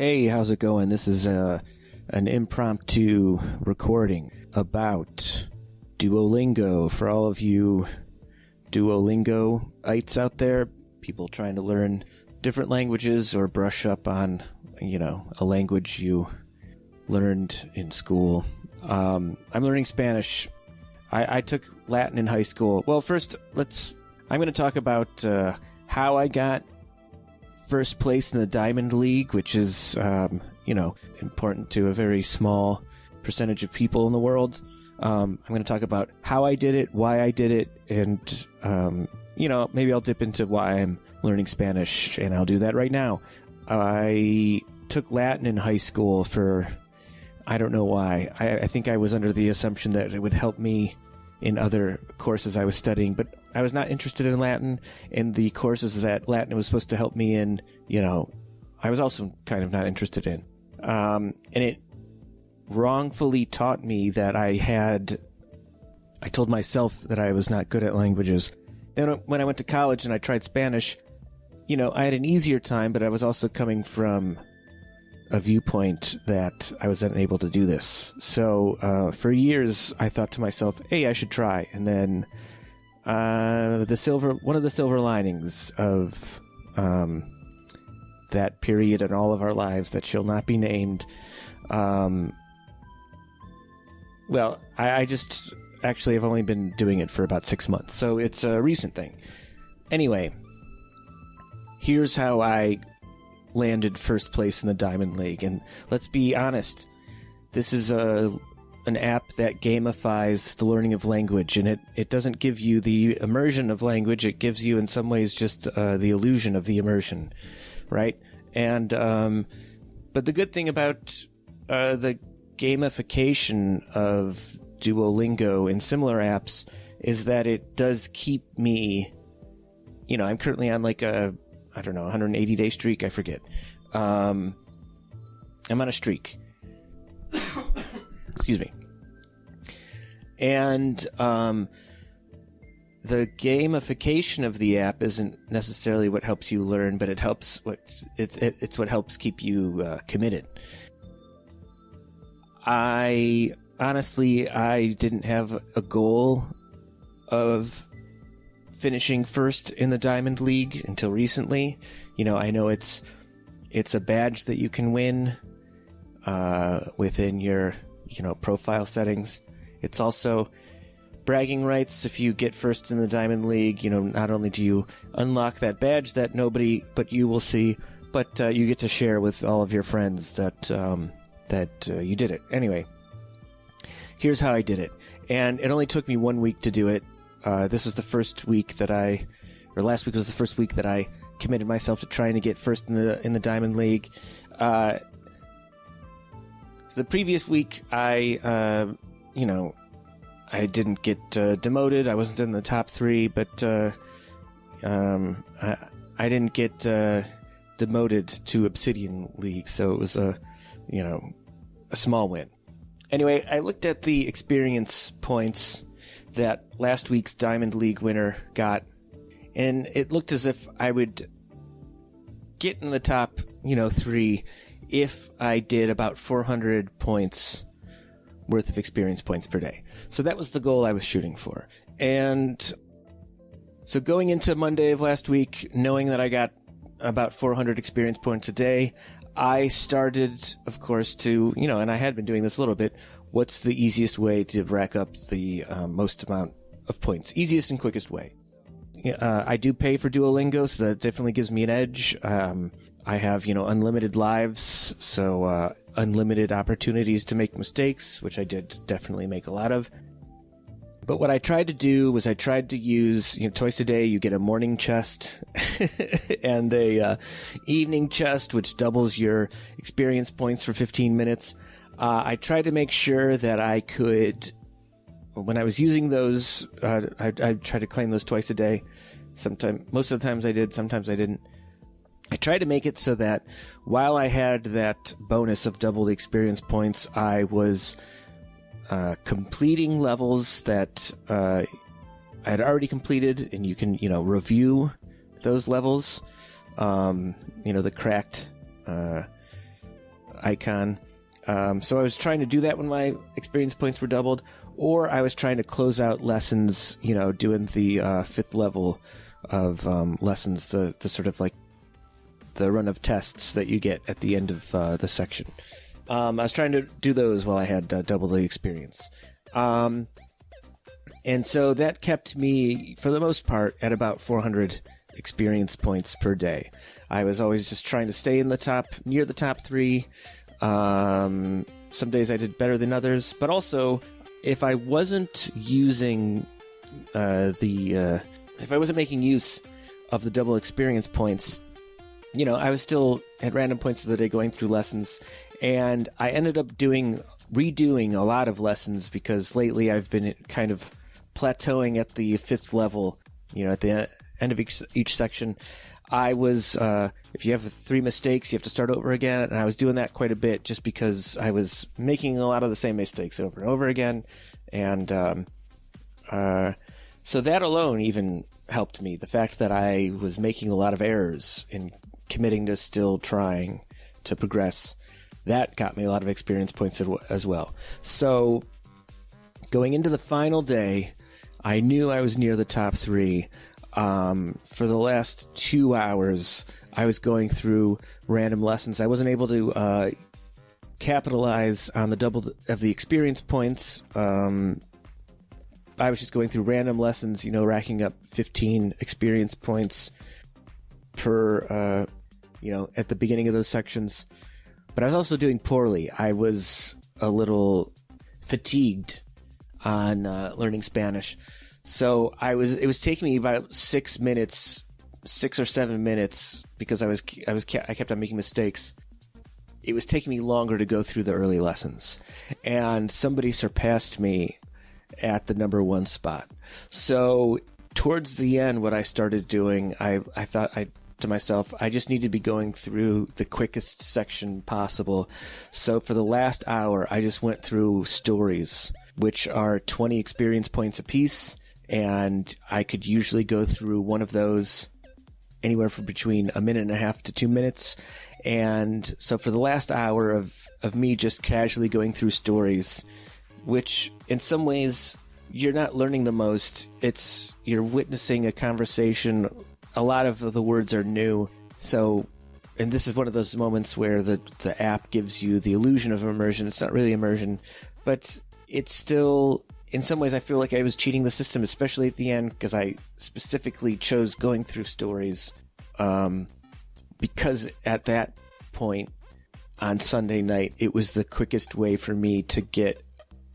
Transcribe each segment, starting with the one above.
Hey, how's it going? This is an impromptu recording about Duolingo. For all of you Duolingo-ites out there, people trying to learn different languages or brush up on, a language you learned in school. I'm learning Spanish. I took Latin in high school. Well, first, I'm going to talk about how I got first place in the Diamond League, which is, important to a very small percentage of people in the world. I'm going to talk about how I did it, why I did it, and, maybe I'll dip into why I'm learning Spanish, and I'll do that right now. I took Latin in high school I don't know why. I think I was under the assumption that it would help me in other courses I was studying, but I was not interested in Latin. In the courses that Latin was supposed to help me in, I was also kind of not interested in. And it wrongfully taught me that I told myself that I was not good at languages. And when I went to college and I tried Spanish, I had an easier time, but I was also coming from a viewpoint that I was unable to do this. So for years, I thought to myself, hey, I should try. And then one of the silver linings of that period in all of our lives that shall not be named, I just actually have only been doing it for about 6 months, so it's a recent thing. Anyway, here's how I landed first place in the Diamond League. And let's be honest, this is an app that gamifies the learning of language, and it doesn't give you the immersion of language. It gives you in some ways just the illusion of the immersion, right? And but the good thing about the gamification of Duolingo and similar apps is that it does keep me, I'm currently on like a 180-day streak. I forget. I'm on a streak. Excuse me. And the gamification of the app isn't necessarily what helps you learn, but it's what helps keep you committed. I didn't have a goal of finishing first in the Diamond League until recently. I know it's a badge that you can win within your profile settings. It's also bragging rights if you get first in the Diamond League. Not only do you unlock that badge that nobody but you will see, but you get to share with all of your friends that you did it. Anyway, here's how I did it, and it only took me 1 week to do it. This is the first week last week was the first week that I committed myself to trying to get first in the Diamond League. So the previous week, I didn't get demoted. I wasn't in the top 3, but I didn't get demoted to Obsidian League, so it was a small win. Anyway, I looked at the experience points that last week's Diamond League winner got, and it looked as if I would get in the top, 3 if I did about 400 points worth of experience points per day. So that was the goal I was shooting for. And so going into Monday of last week, knowing that I got about 400 experience points a day, I started, of course, to, and I had been doing this a little bit, what's the easiest way to rack up the most amount of points? Easiest and quickest way. I do pay for Duolingo, so that definitely gives me an edge. I have, unlimited lives, so unlimited opportunities to make mistakes, which I did definitely make a lot of. But what I tried to do was I tried to use, twice a day you get a morning chest and a evening chest, which doubles your experience points for 15 minutes. I tried to make sure that I could, when I was using those, I tried to claim those twice a day. Most of the times I did, sometimes I didn't. I tried to make it so that while I had that bonus of double the experience points, I was completing levels that I had already completed, and you can, review those levels. The cracked icon. So I was trying to do that when my experience points were doubled, or I was trying to close out lessons, doing the 5th level of lessons, the sort of like the run of tests that you get at the end of the section. I was trying to do those while I had double the experience. And so that kept me, for the most part, at about 400 experience points per day. I was always just trying to stay in near the top 3. Some days I did better than others, but also if I wasn't using if I wasn't making use of the double experience points, I was still at random points of the day going through lessons, and I ended up redoing a lot of lessons because lately I've been kind of plateauing at the 5th level. At the end of each section, I was, if you have 3 mistakes, you have to start over again, and I was doing that quite a bit just because I was making a lot of the same mistakes over and over again, and so that alone even helped me. The fact that I was making a lot of errors and committing to still trying to progress, that got me a lot of experience points as well. So going into the final day, I knew I was near the top 3. For the last 2 hours, I was going through random lessons. I wasn't able to capitalize on the double of the experience points. I was just going through random lessons, racking up 15 experience points per, at the beginning of those sections. But I was also doing poorly. I was a little fatigued on learning Spanish. So it was taking me about 6 or 7 minutes, because I kept on making mistakes. It was taking me longer to go through the early lessons, and somebody surpassed me at the number 1 spot. So towards the end, what I started doing, I thought to myself, I just need to be going through the quickest section possible. So for the last hour, I just went through stories, which are 20 experience points apiece. And I could usually go through one of those anywhere from between a minute and a half to 2 minutes. And so for the last hour of me just casually going through stories, which in some ways you're not learning the most, you're witnessing a conversation. A lot of the words are new. So, and this is one of those moments where the app gives you the illusion of immersion. It's not really immersion, but it's still, in some ways, I feel like I was cheating the system, especially at the end, because I specifically chose going through stories, because at that point on Sunday night, it was the quickest way for me to get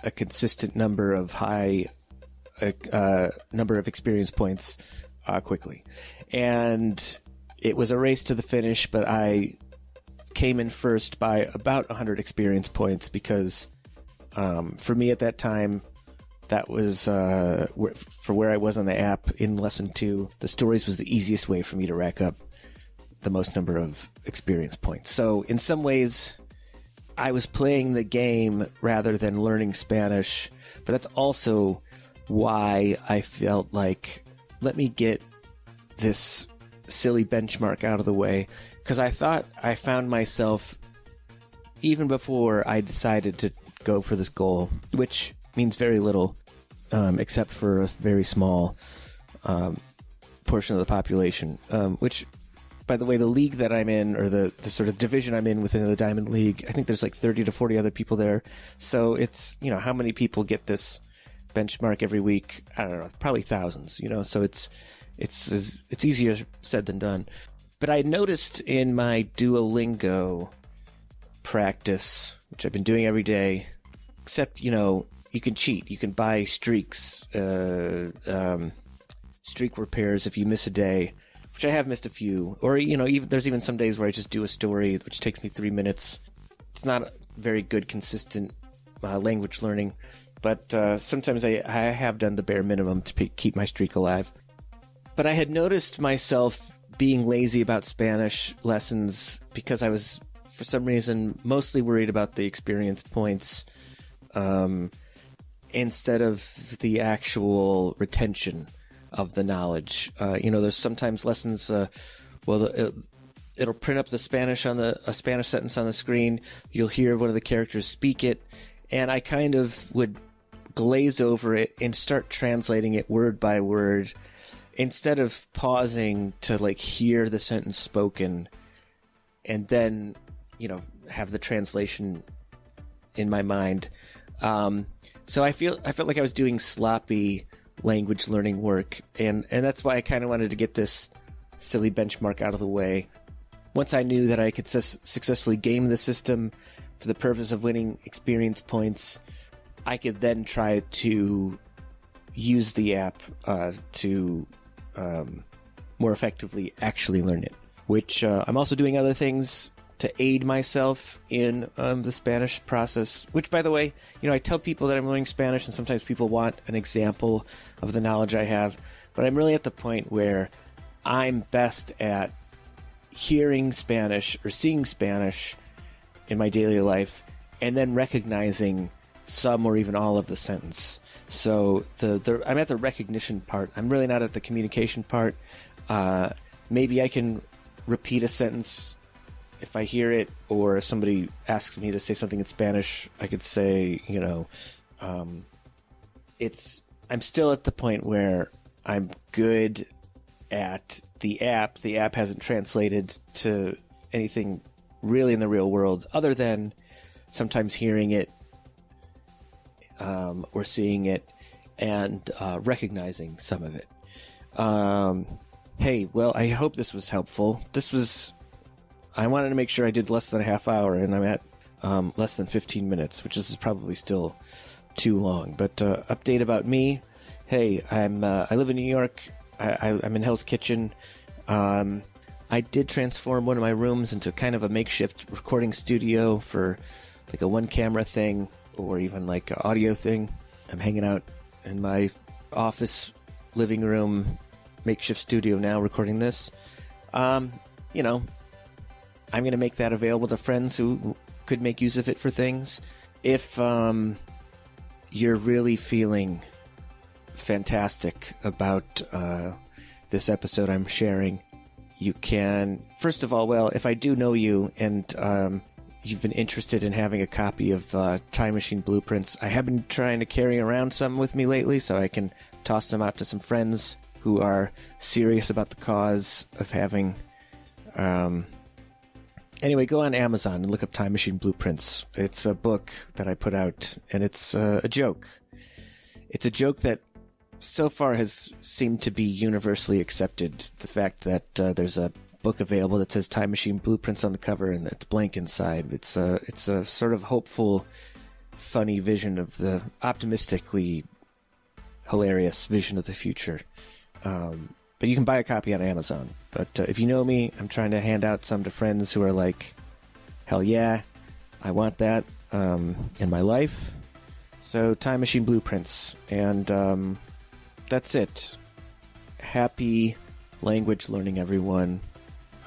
a consistent number of number of experience points quickly. And it was a race to the finish, but I came in first by about 100 experience points because for me at that time, that was for where I was on the app in lesson 2. The stories was the easiest way for me to rack up the most number of experience points. So in some ways, I was playing the game rather than learning Spanish, but that's also why I felt like, let me get this silly benchmark out of the way, because I thought I found myself, even before I decided to go for this goal, which means very little, except for a very small portion of the population, which, by the way, the league that I'm in, or the sort of division I'm in within the Diamond League, I think there's like 30 to 40 other people there. So it's, how many people get this benchmark every week? I don't know, probably thousands, so it's easier said than done. But I noticed in my Duolingo practice, which I've been doing every day, except, you can cheat. You can buy streaks, streak repairs if you miss a day, which I have missed a few. Or, there's even some days where I just do a story, which takes me 3 minutes. It's not very good, consistent language learning. But sometimes I have done the bare minimum to keep my streak alive. But I had noticed myself being lazy about Spanish lessons because I was, for some reason, mostly worried about the experience points instead of the actual retention of the knowledge. There's sometimes lessons, it'll print up the Spanish a Spanish sentence on the screen. You'll hear one of the characters speak it, and I kind of would glaze over it and start translating it word by word instead of pausing to like hear the sentence spoken and then, have the translation in my mind. So I felt like I was doing sloppy language learning work, and that's why I kind of wanted to get this silly benchmark out of the way. Once I knew that I could successfully game the system for the purpose of winning experience points, I could then try to use the app to more effectively actually learn it, which I'm also doing other things to aid myself in the Spanish process, which, by the way, I tell people that I'm learning Spanish, and sometimes people want an example of the knowledge I have, but I'm really at the point where I'm best at hearing Spanish or seeing Spanish in my daily life and then recognizing some or even all of the sentence. So I'm at the recognition part. I'm really not at the communication part. Maybe I can repeat a sentence if I hear it, or somebody asks me to say something in Spanish, I could say, I'm still at the point where I'm good at the app. The app hasn't translated to anything really in the real world other than sometimes hearing it or seeing it and recognizing some of it. Hey, well, I hope this was helpful. I wanted to make sure I did less than a half hour, and I'm at less than 15 minutes, which is probably still too long. But update about me. Hey, I live in New York. I'm in Hell's Kitchen. I did transform one of my rooms into kind of a makeshift recording studio for like a one-camera thing or even like an audio thing. I'm hanging out in my office, living room, makeshift studio now recording this. I'm going to make that available to friends who could make use of it for things. If you're really feeling fantastic about this episode I'm sharing, you can, first of all, if I do know you and you've been interested in having a copy of Time Machine Blueprints, I have been trying to carry around some with me lately so I can toss them out to some friends who are serious about the cause of having... Anyway, go on Amazon and look up Time Machine Blueprints. It's a book that I put out, and it's a joke. It's a joke that so far has seemed to be universally accepted. The fact that there's a book available that says Time Machine Blueprints on the cover and it's blank inside. It's a sort of hopeful, funny vision of the optimistically hilarious vision of the future. But you can buy a copy on Amazon. But if you know me, I'm trying to hand out some to friends who are like, hell yeah, I want that in my life. So Time Machine Blueprints. And that's it. Happy language learning, everyone.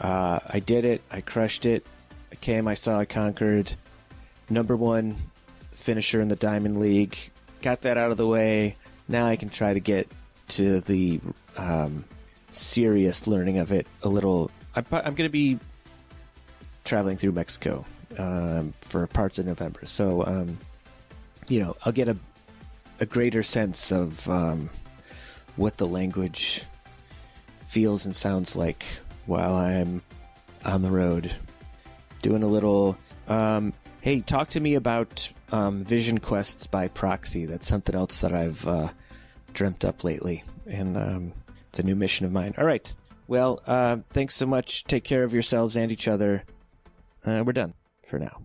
I did it. I crushed it. I came, I saw, I conquered. #1 finisher in the Diamond League. Got that out of the way. Now I can try to get to the... serious learning of it a little. I'm going to be traveling through Mexico for parts of November, so I'll get a greater sense of what the language feels and sounds like while I'm on the road doing a little. Hey, talk to me about Vision Quests by proxy. That's something else that I've dreamt up lately, and it's a new mission of mine. All right. Well, thanks so much. Take care of yourselves and each other. We're done for now.